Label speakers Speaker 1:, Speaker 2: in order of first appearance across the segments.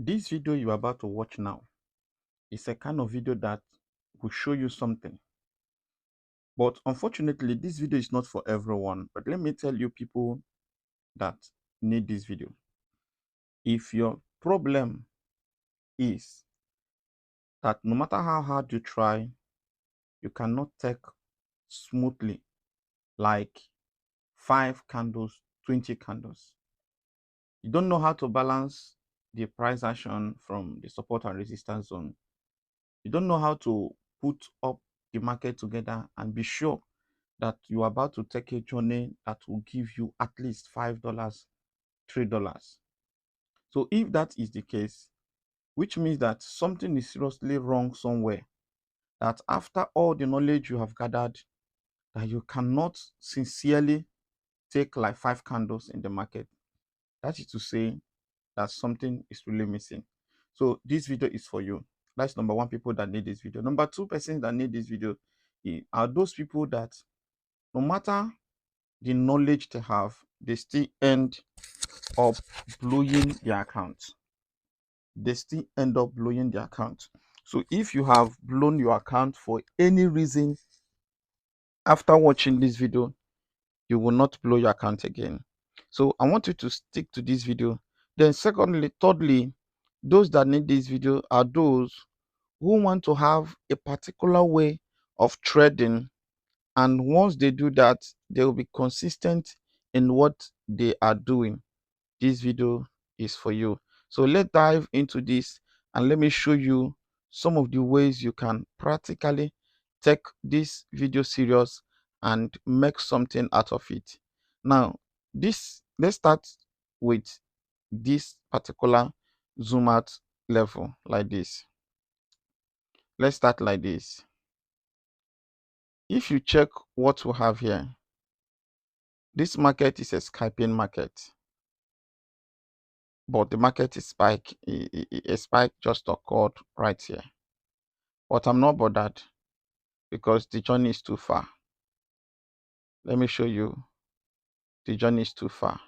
Speaker 1: This video you're about to watch now is a kind of video that will show you something. But unfortunately, this video is not for everyone. But let me tell you people that need this video. If your problem is that no matter how hard you try, you cannot take smoothly like 5 candles, 20 candles. You don't know how to balance the price action from the support and resistance zone. You don't know how to put up the market together and be sure that you are about to take a journey that will give you at least $5, $3. So if that is the case, which means that something is seriously wrong somewhere, that after all the knowledge you have gathered, that you cannot sincerely take like 5 candles in the market. That is to say that something is really missing. So this video is for you. That's number one, people that need this video. Number two, persons that need this video are those people that no matter the knowledge they have, they still end up blowing their account. They still end up blowing their account. So if you have blown your account for any reason after watching this video, you will not blow your account again. So I want you to stick to this video. Then secondly, thirdly, those that need this video are those who want to have a particular way of trading, and once they do that, they will be consistent in what they are doing. This video is for you. So let's dive into this and let me show you some of the ways you can practically take this video serious and make something out of it. Now, let's start with this particular zoom out level like this. Let's start like this. If you check what we have here, this market is a scalping market, but the market is a spike just occurred right here. But I'm not bothered because the journey is too far. Let me show you. The journey is too far.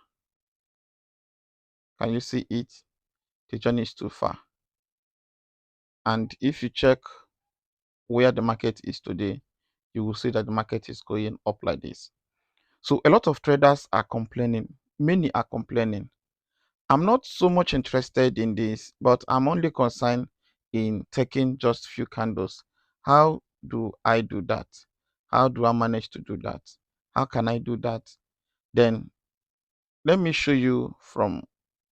Speaker 1: Can you see it? The journey is too far. And if you check where the market is today, you will see that the market is going up like this. So a lot of traders are complaining. Many are complaining. I'm not so much interested in this, but I'm only concerned in taking just few candles. How do I do that? How do I manage to do that? How can I do that? Then let me show you from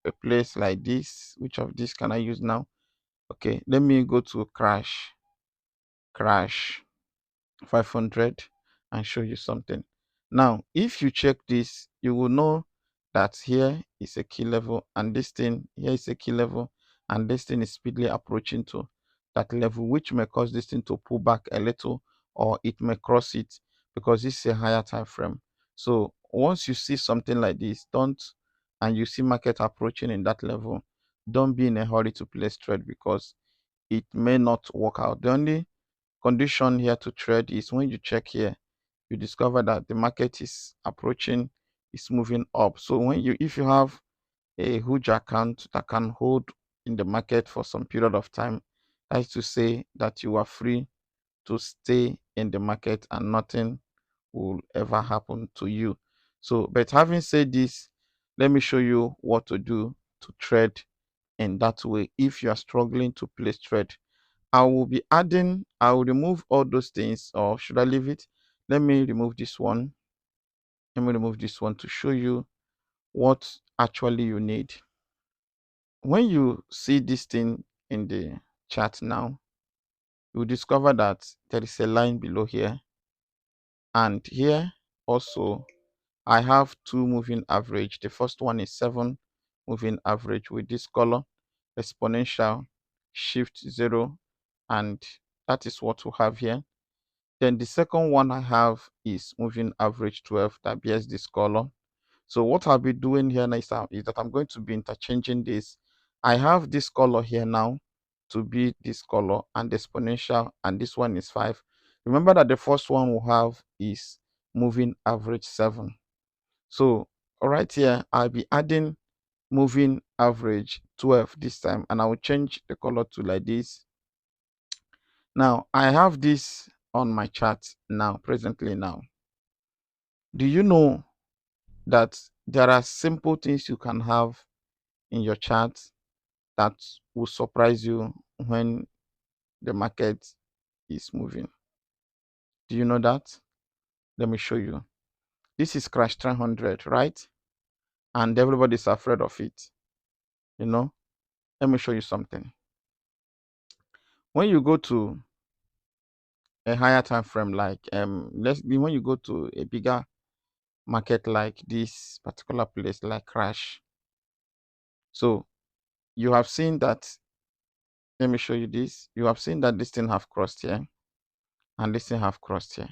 Speaker 1: a place like this. Which of these can I use now? Okay, let me go to crash 500 and show you something. Now if you check this, you will know that here is a key level and this thing here is a key level, and this thing is speedily approaching to that level, which may cause this thing to pull back a little, or it may cross it because this is a higher time frame. So once you see something like this, and you see market approaching in that level, don't be in a hurry to place trade because it may not work out. The only condition here to trade is when you check here, you discover that the market is approaching, is moving up. So if you have a huge account that can hold in the market for some period of time, that is to say that you are free to stay in the market and nothing will ever happen to you. So but having said this, let me show you what to do to trade in that way if you are struggling to place trade. I will remove all those things, or should I leave it? Let me remove this one. Let me remove this one to show you what actually you need. When you see this thing in the chart now, you will discover that there is a line below here. And here also, I have two moving average. The first one is 7 moving average with this color, exponential, shift 0, and that is what we have here. Then the second one I have is moving average 12 that bears this color. So what I'll be doing here now is that I'm going to be interchanging this. I have this color here now to be this color and exponential, and this one is 5. Remember that the first one we have is moving average 7. So right here, I'll be adding moving average 12 this time, and I will change the color to like this. Now I have this on my chart now, presently now. Do you know that there are simple things you can have in your chart that will surprise you when the market is moving? Do you know that? Let me show you. This is crash 300, right? And everybody's afraid of it. You know, let me show you something. When you go to a higher time frame, like when you go to a bigger market like this particular place, like crash, so you have seen that. Let me show you this. You have seen that this thing have crossed here and this thing have crossed here.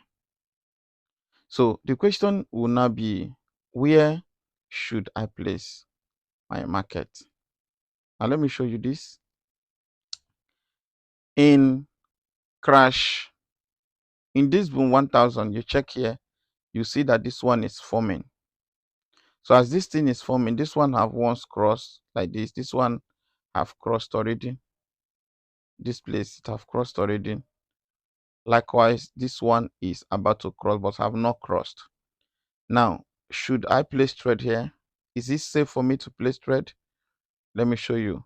Speaker 1: So the question will now be, where should I place my market? Now let me show you this. In crash, in this boom 1000, you check here, you see that this one is forming. So as this thing is forming, this one have once crossed like this one have crossed already, this place it have crossed already. Likewise, this one is about to cross but have not crossed. Now, should I place trade here? Is it safe for me to place trade? Let me show you.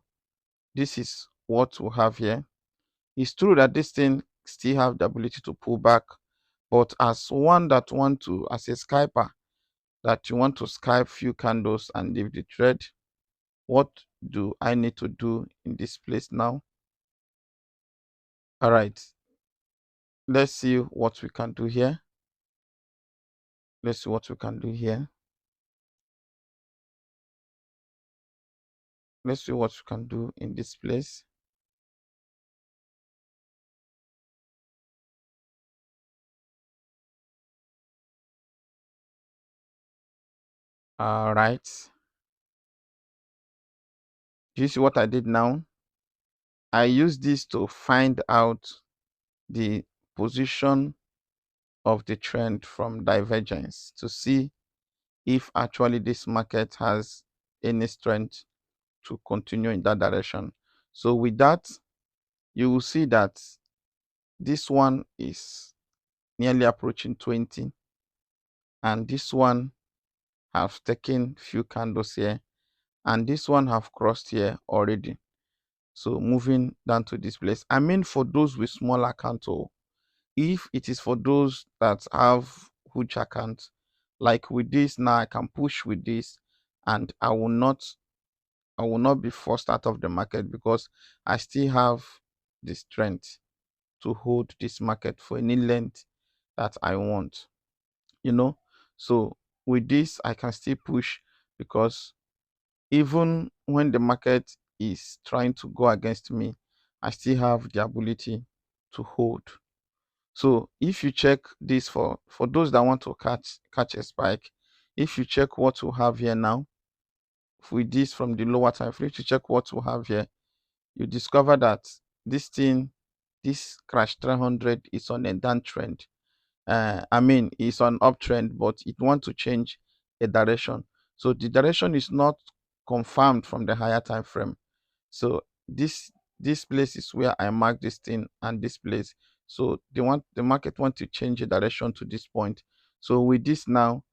Speaker 1: This is what we have here. It's true that this thing still have the ability to pull back, but as one that want to, as a scalper, that you want to scalp few candles and leave the trade, what do I need to do in this place now? All right, let's see what we can do here. Let's see what we can do here. Let's see what we can do in this place. All right. Do you see what I did now? I use this to find out the position of the trend from divergence to see if actually this market has any strength to continue in that direction. So with that, you will see that this one is nearly approaching 20, and this one have taken few candles here, and this one have crossed here already. So moving down to this place, I mean for those with small account, or if it is for those that have huge accounts, like with this now I can push with this, and I will not be forced out of the market because I still have the strength to hold this market for any length that I want, you know. So with this I can still push, because even when the market is trying to go against me, I still have the ability to hold. So if you check this, for those that want to catch a spike, if you check what we have here now, with this from the lower time frame, if you check what we have here, you discover that this thing, this crash 300 is on a downtrend. I mean, it's on uptrend, but it want to change a direction. So the direction is not confirmed from the higher time frame. So this place is where I mark this thing, and this place. So the market want to change the direction to this point. So with this now,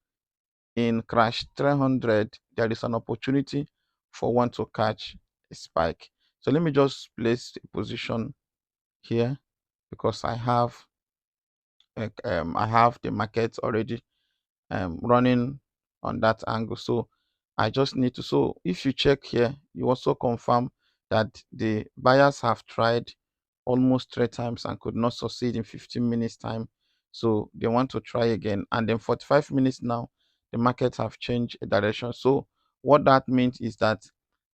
Speaker 1: in crash 300, there is an opportunity for one to catch a spike. So let me just place a position here, because I have the market already running on that angle. So I just need to, so if you check here, you also confirm that the buyers have tried almost 3 times and could not succeed in 15 minutes time. So they want to try again, and then 45 minutes now, the market have changed a direction. So what that means is that,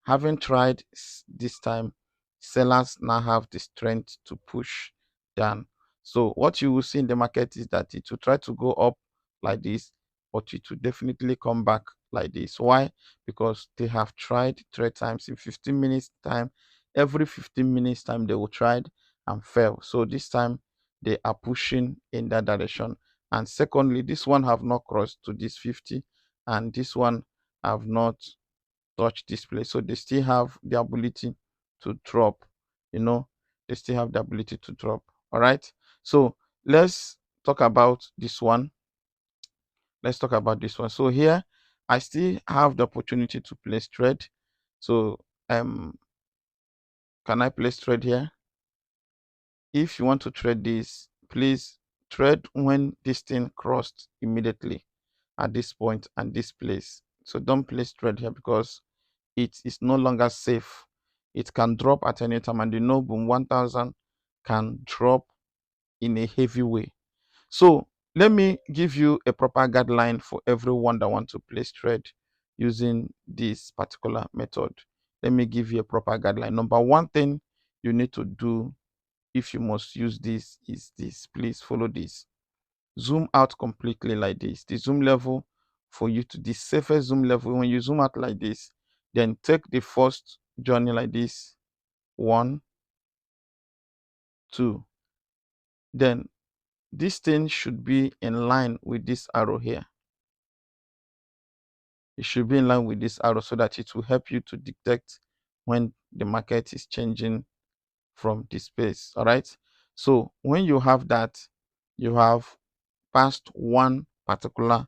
Speaker 1: having tried this time, sellers now have the strength to push down. So what you will see in the market is that it will try to go up like this, but it will definitely come back like this. Why? Because they have tried 3 times in 15 minutes time. Every 15 minutes time they will try and fail. So this time they are pushing in that direction. And secondly, this one have not crossed to this 50, and this one have not touch this place. So they still have the ability to drop, you know, they still have the ability to drop. All right. So let's talk about this one. Let's talk about this one. So here I still have the opportunity to place trade. So can I place trade here? If you want to trade this, please trade when this thing crossed immediately at this point and this place. So don't place trade here because it is no longer safe. It can drop at any time, and you know boom 1000 can drop in a heavy way. So let me give you a proper guideline for everyone that want to place trade using this particular method. Let me give you a proper guideline. Number one thing you need to do if you must use this is this. Please follow this. Zoom out completely like this. The zoom level for you to the safest zoom level, when you zoom out like this, then take the first journey like this. 1, 2. Then this thing should be in line with this arrow here. It should be in line with this arrow so that it will help you to detect when the market is changing from this space. All right. So when you have that, you have passed one particular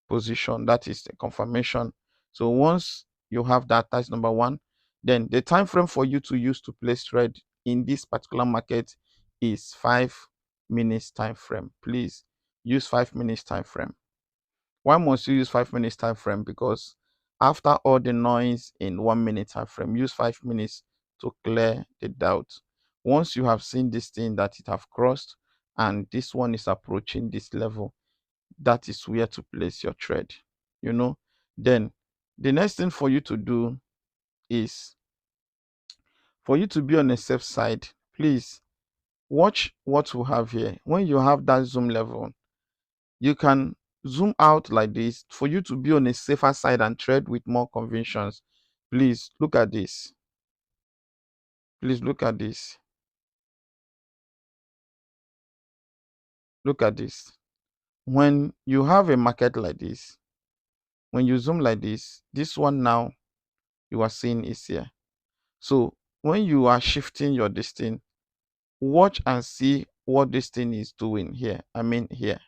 Speaker 1: position, that is the confirmation. So once you have that, that's number one. Then the time frame for you to use to place trade in this particular market is 5 minutes time frame. Please use 5 minutes time frame. Why must you use 5 minutes time frame? Because after all the noise in 1 minute time frame, use 5 minutes to clear the doubt. Once you have seen this thing that it have crossed and this one is approaching this level, that is where to place your trade, you know. Then the next thing for you to do is for you to be on a safe side. Please watch what we have here. When you have that zoom level, you can zoom out like this for you to be on a safer side and trade with more convictions. Please look at this. Please look at this. Look at this. When you have a market like this, when you zoom like this one now you are seeing is here. So when you are shifting your distance, watch and see what this thing is doing here. I mean here.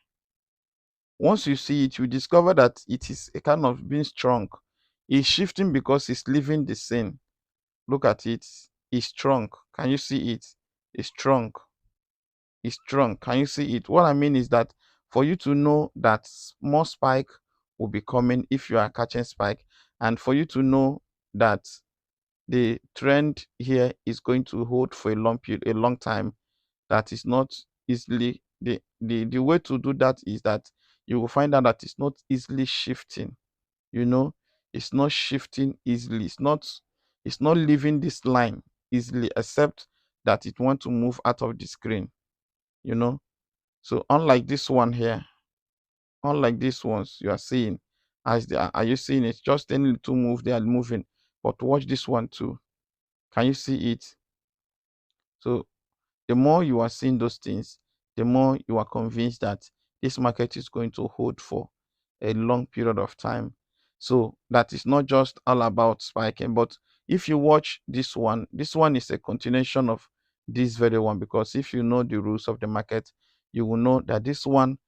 Speaker 1: Once you see it, you discover that it is a kind of being strong. It's shifting because it's leaving the scene. Look at it. It's strong. Can you see it? It's strong. It's strong. Can you see it? What I mean is that for you to know that more spike will be coming if you are catching spike, and for you to know that the trend here is going to hold for a long period, a long time, that is not easily the way to do that is that you will find out that it's not easily shifting, you know. It's not shifting easily. It's not leaving this line easily, except that it want to move out of the screen, you know. So unlike this one here, unlike these ones you are seeing, as they are you seeing it? Just any little move, they are moving. But watch this one too. Can you see it? So the more you are seeing those things, the more you are convinced that this market is going to hold for a long period of time. So that is not just all about spiking, but if you watch this one is a continuation of this very one, because if you know the rules of the market, you will know that this one,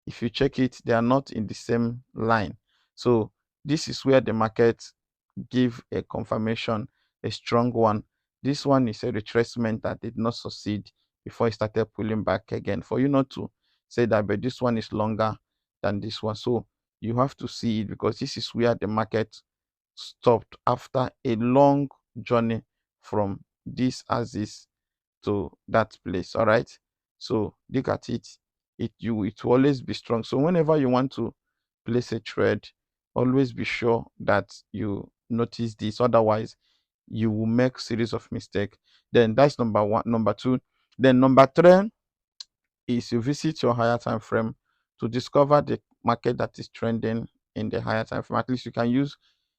Speaker 1: if you check it, they are not in the same line. So this is where the market give a confirmation, a strong one. This one is a retracement that did not succeed before it started pulling back again. For you not to say that, but this one is longer than this one. So you have to see it, because this is where the market stopped after a long journey from this axis to that place. All right. So look at it. It will always be strong. So whenever you want to place a trade, always be sure that you notice this. Otherwise, you will make series of mistake. Then that's number one. Number two. Then number three is you visit your higher time frame to discover the market that is trending in the higher time frame. At least you can use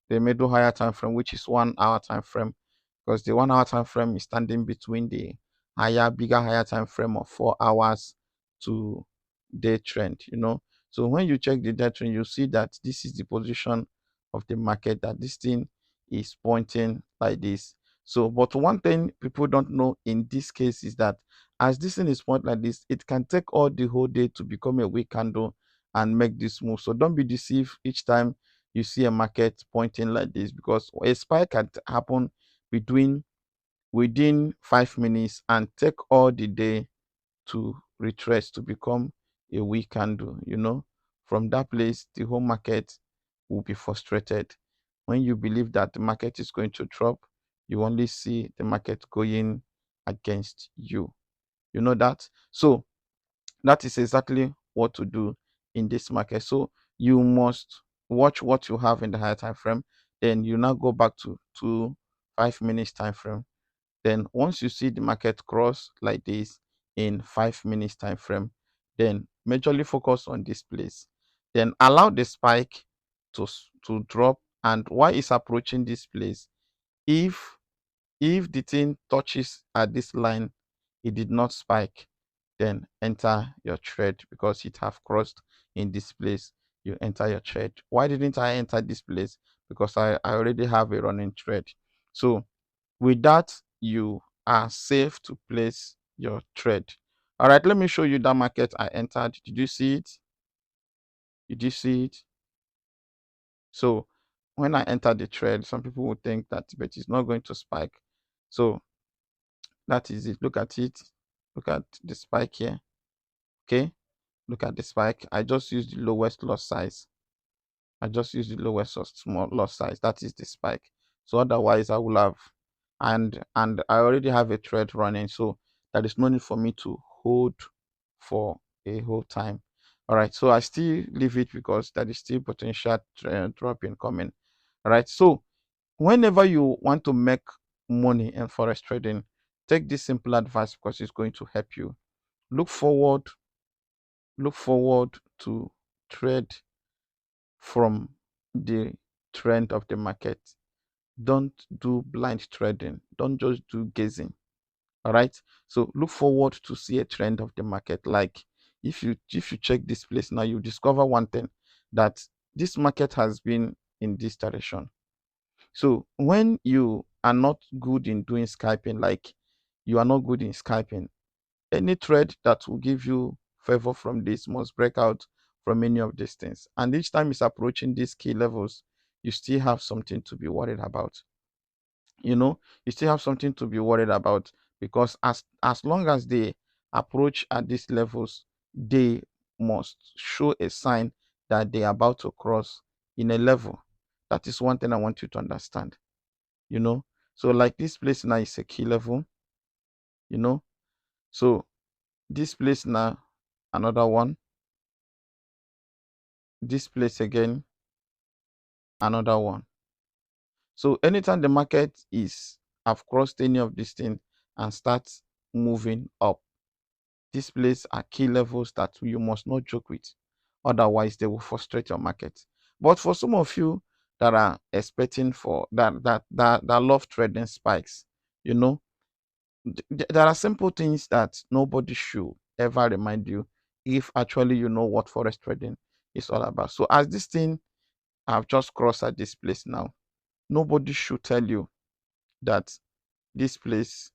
Speaker 1: the middle higher time frame, which is 1 hour time frame, because the 1 hour time frame is standing between the bigger higher time frame of 4 hours to day trend, you know. So when you check the day trend, you see that this is the position of the market, that this thing is pointing like this. So but one thing people don't know in this case is that as this thing is pointing like this, it can take all the whole day to become a weak candle and make this move. So don't be deceived each time you see a market pointing like this, because a spike can happen within 5 minutes and take all the day to retrace to become a weak candle. From that place the whole market will be frustrated. When you believe that the market is going to drop, you only see the market going against you. You know that. So that is exactly what to do in this market. So you must watch what you have in the higher time frame, then you now go back to 5 minutes time frame. Then once you see the market cross like this in 5 minutes time frame, then majorly focus on this place. Then allow the spike to drop. And while it's approaching this place, if the thing touches at this line, it did not spike, then enter your trade because it have crossed in this place. You enter your trade. Why didn't I enter this place? Because I already have a running trade. So with that, you are safe to place your trade. All right, let me show you that market I entered. Did you see it? Did you see it? So when I entered the trade, some people would think that but it's not going to spike. So that is it. Look at it. Look at the spike here. Okay, look at the spike. I just used the lowest loss size. I just used the lowest or small loss size. That is the spike. So otherwise I will have, and I already have a trade running, so there is no need for me to hold for a whole time. All right, so I still leave it because there is still potential drop in coming. All right, so whenever you want to make money in forex trading, take this simple advice because it's going to help you. Look forward, to trade from the trend of the market. Don't do blind trading. Don't just do gazing. All right. So look forward to see a trend of the market. Like if you check this place now, you discover one thing, that this market has been in this direction. So when you are not good in doing scalping, like you are not good in scalping, any trade that will give you favor from this must break out from any of these things. And each time it's approaching these key levels, you still have something to be worried about. You still have something to be worried about, because as long as they approach at these levels, they must show a sign that they are about to cross in a level. That is one thing I want you to understand. you know so like this place now is a key level. you know so this place now, another one. This place again, another one. So anytime the market is have crossed any of these things and starts moving up, this place are key levels that you must not joke with, otherwise they will frustrate your market. But for some of you that are expecting for that love trading spikes, you know there are simple things that nobody should ever remind you, if actually you know what forex trading is all about. So as this thing have just crossed at this place now, nobody should tell you that this place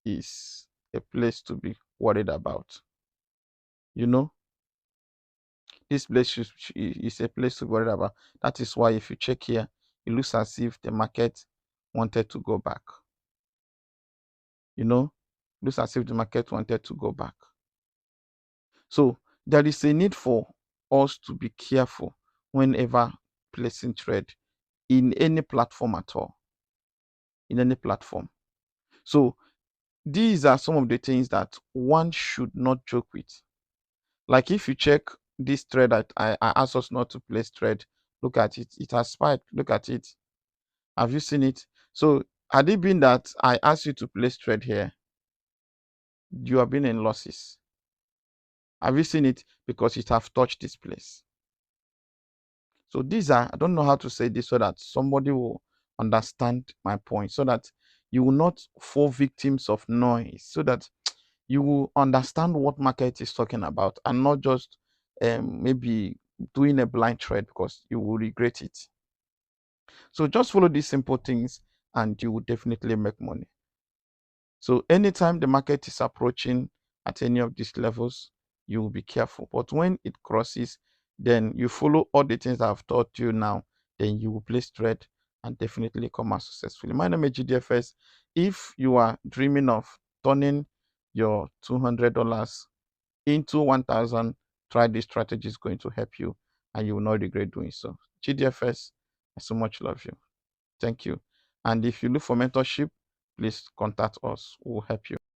Speaker 1: is a place to be worried about. you know this place is a place to be worried about. That is why if you check here, it looks as if the market wanted to go back. you know looks as if the market wanted to go back. So there is a need for us to be careful whenever placing trade in any platform at all, in any platform. So these are some of the things that one should not joke with. Like if you check this trade that I asked us not to place trade, look at it. It has spiked. Look at it. Have you seen it? So had it been that I asked you to place trade here, you have been in losses. Have you seen it? Because it have touched this place. So these are, I don't know how to say this so that somebody will understand my point, so that you will not fall victims of noise, so that you will understand what market is talking about and not just maybe doing a blind trade, because you will regret it. So just follow these simple things and you will definitely make money. So anytime the market is approaching at any of these levels, you will be careful. But when it crosses, then you follow all the things I've taught you now, then you will place trade and definitely come out successfully. My name is GDFX. If you are dreaming of turning your $200 into 1,000, try this strategy. Is going to help you and you will not regret doing so. GDFS, I so much love you. Thank you. And if you look for mentorship, please contact us. We'll help you.